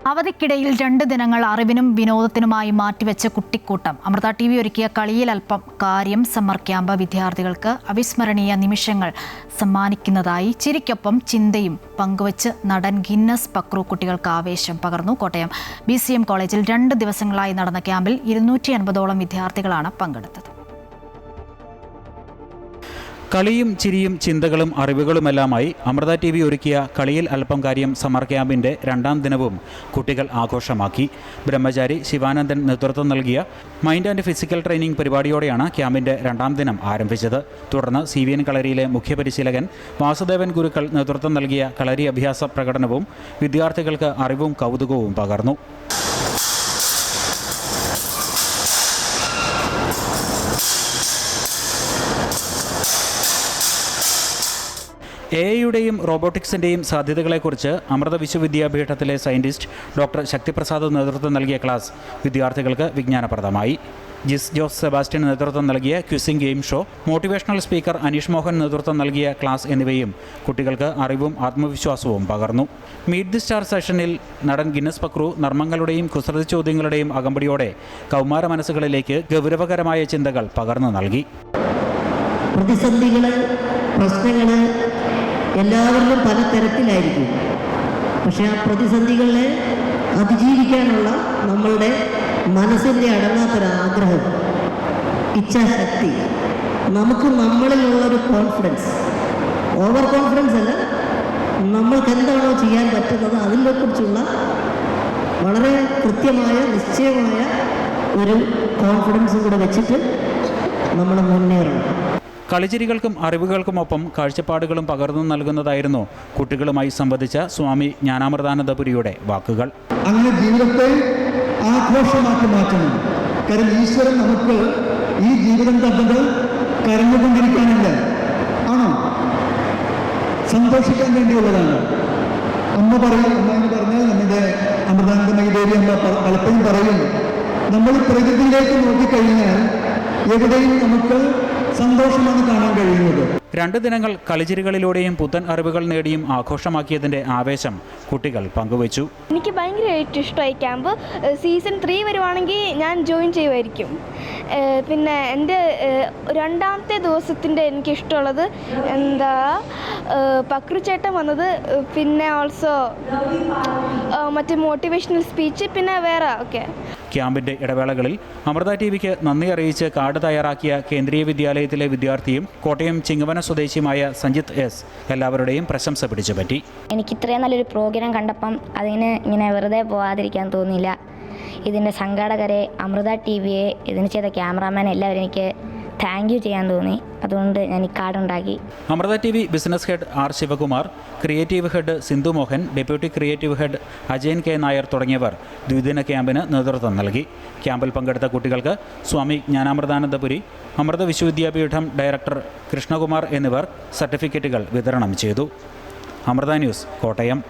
അവധിക്കിടയിൽ 2 ദിനങ്ങൾ അറിവിനും വിനോദത്തിനുമായി മാറ്റിവെച്ച കുട്ടിക്കൂട്ടം അമൃത TV ഒരുക്കിയ കളിയിൽ അല്പം കാര്യം സമ്മർ ക്യാമ്പ് വിദ്യാർത്ഥികൾക്ക് അവിസ്മരണീയ നിമിഷങ്ങൾ സമ്മാനിക്കുന്നതായി ചിരിക്കൊപ്പം ചിന്തയും പങ്കുവച്ച് നടൻ ഗിന്നസ് പക്രു കുട്ടികൾക്ക് ആവേശം പകർന്നു. കോട്ടയം BCM കോളേജിൽ 2 ദിവസങ്ങളായി നടന്ന ക്യാമ്പിൽ 250ഓളം വിദ്യാർത്ഥികളാണ് പങ്കെടുത്തത്. കളിയും ചിരിയും ചിന്തകളും അറിവുകളുമെല്ലാമായി അമൃത TV ഒരുക്കിയ കളിയിൽ അല്പം കാര്യം സമ്മർ ക്യാമ്പിൻ്റെ 2ാം ദിനവും കുട്ടികൾ ആഘോഷമാക്കി. ബ്രഹ്മചാരി ശിവാനന്ദൻ നേതൃത്വം നൽകിയ മൈൻഡ് ആൻഡ് ഫിസിക്കൽ ട്രെയിനിംഗ് പരിപാടിയോടെയാണ് ക്യാമ്പിൻ്റെ 2ാം ദിനം ആരംഭിച്ചത്. തുടർന്ന് CVN കളരിയിലെ മുഖ്യപരിശീലകൻ വാസുദേവൻ ഗുരുക്കൾ നേതൃത്വം നൽകിയ കളരി അഭ്യാസ പ്രകടനവും വിദ്യാർത്ഥികൾക്ക് അറിവും കൗതുകവും പകർന്നു. AI-യുടെയും റോബോട്ടിക്സിൻ്റെയും സാധ്യതകളെക്കുറിച്ച് അമൃത വിശ്വവിദ്യാപീഠത്തിലെ സയൻറ്റിസ്റ്റ് ഡോക്ടർ ശക്തിപ്രസാദ് നേതൃത്വം നൽകിയ ക്ലാസ് വിദ്യാർത്ഥികൾക്ക് വിജ്ഞാനപ്രദമായി. ജിസ് ജോസ് സെബാസ്റ്റ്യൻ നേതൃത്വം നൽകിയ quizzing game show, motivational speaker Aneesh Mohan നേതൃത്വം നൽകിയ ക്ലാസ് എന്നിവയും കുട്ടികൾക്ക് അറിവും ആത്മവിശ്വാസവും പകർന്നു. മീറ്റ് ദി സ്റ്റാർ സെഷനിൽ നടൻ ഗിന്നസ് പക്രു നർമ്മങ്ങളുടെയും കുസൃതി ചോദ്യങ്ങളുടെയും അകമ്പടിയോടെ കൗമാര മനസ്സുകളിലേക്ക് ഗൗരവകരമായ ചിന്തകൾ പകർന്നു നൽകി. പ്രശ്നങ്ങൾ എല്ലാവരിലും പല തരത്തിലായിരിക്കും. പക്ഷേ ആ പ്രതിസന്ധികളെ അതിജീവിക്കാനുള്ള നമ്മളുടെ മനസ്സിൻ്റെ അടങ്ങാത്തൊരാഗ്രഹം, ഇച്ഛാശക്തി, നമുക്ക് നമ്മളിലുള്ളൊരു കോൺഫിഡൻസ്, ഓവർ കോൺഫിഡൻസ് അല്ല, നമ്മൾക്ക് എന്താണോ ചെയ്യാൻ പറ്റുന്നത് അതിനെക്കുറിച്ചുള്ള വളരെ കൃത്യമായ നിശ്ചയമായ ഒരു കോൺഫിഡൻസും കൂടെ വെച്ചിട്ട് നമ്മൾ മുന്നേറണം. കളിച്ചിരികൾക്കും അറിവുകൾക്കുമൊപ്പം കാഴ്ചപ്പാടുകളും പകർന്നു നൽകുന്നതായിരുന്നു കുട്ടികളുമായി സംവദിച്ച സ്വാമി ജ്ഞാനാമൃതാനന്ദപുരിയുടെ വാക്കുകൾ. അങ്ങനെ ജീവിതത്തെ ആഘോഷമാക്കി മാറ്റണം. കാരണം ഈശ്വരൻ നമുക്ക് ഈ ജീവിതം തന്നത് കരഞ്ഞുകൊണ്ടിരിക്കാനല്ല, ആണോ, സന്തോഷിക്കാൻ വേണ്ടിയുള്ളതാണ്. അമ്മ എന്ന് പറഞ്ഞാൽ നമ്മുടെ അമൃതാനന്ദമയി ദേവി അമ്മ പലപ്പോഴും പറയും, നമ്മൾ പ്രകൃതിയിലേക്ക് നോക്കിക്കഴിഞ്ഞാൽ എവിടെയും നമുക്ക് സന്തോഷമാണ് കാണാൻ കഴിയുന്നത്. 2 ദിനങ്ങൾ കളിച്ചിരികളിലൂടെയും പുത്തൻ അറിവുകൾ നേടിയും ആഘോഷമാക്കിയതിൻ്റെ ആവേശം കുട്ടികൾ പങ്കുവച്ചു. എനിക്ക് ഭയങ്കരമായിട്ട് ഇഷ്ടമായി ക്യാമ്പ്. സീസൺ 3 വരുവാണെങ്കിൽ ഞാൻ ജോയിൻ ചെയ്യുമായിരിക്കും. പിന്നെ എൻ്റെ 2ാമത്തെ ദിവസത്തിൻ്റെ എനിക്കിഷ്ടമുള്ളത് പക്രുചേട്ടൻ വന്നത്, പിന്നെ ഓൾസോ മറ്റേ മോട്ടിവേഷണൽ സ്പീച്ച്, പിന്നെ വേറെ ഒക്കെ. ക്യാമ്പിൻ്റെ ഇടവേളകളിൽ അമൃത TVക്ക് നന്ദി അറിയിച്ച് കാർഡ് തയ്യാറാക്കിയ കേന്ദ്രീയ വിദ്യാലയത്തിലെ വിദ്യാർത്ഥിയും കോട്ടയം ചിങ്ങവന സ്വദേശിയുമായ സഞ്ജിത്ത് S എല്ലാവരുടെയും പ്രശംസ പിടിച്ചുപറ്റി. എനിക്ക് ഇത്രയും നല്ലൊരു പ്രോഗ്രാം കണ്ടപ്പം അതിന് ഇങ്ങനെ വെറുതെ പോകാതിരിക്കാൻ തോന്നിയില്ല. ഇതിൻ്റെ സംഘാടകരെ, അമൃത TVയെ, ഇതിന് ചെയ്ത ക്യാമറാമാൻ എല്ലാവരും എനിക്ക് താങ്ക് യു ചെയ്യാൻ തോന്നി. അതുകൊണ്ട് ഞാൻ ഈ കാർഡ് ഉണ്ടാക്കി. Amrita TV business head R Sivakumar, creative head Sindhu Mohan, deputy creative head Ajayan K Nair തുടങ്ങിയവർ ദ്വിദിന ക്യാമ്പിന് നേതൃത്വം നൽകി. ക്യാമ്പിൽ പങ്കെടുത്ത കുട്ടികൾക്ക് സ്വാമി ജ്ഞാനാമൃതാനന്ദപുരി, അമൃത വിശ്വവിദ്യാപീഠം ഡയറക്ടർ കൃഷ്ണകുമാർ എന്നിവർ സർട്ടിഫിക്കറ്റുകൾ വിതരണം ചെയ്തു. അമൃത ന്യൂസ്, കോട്ടയം.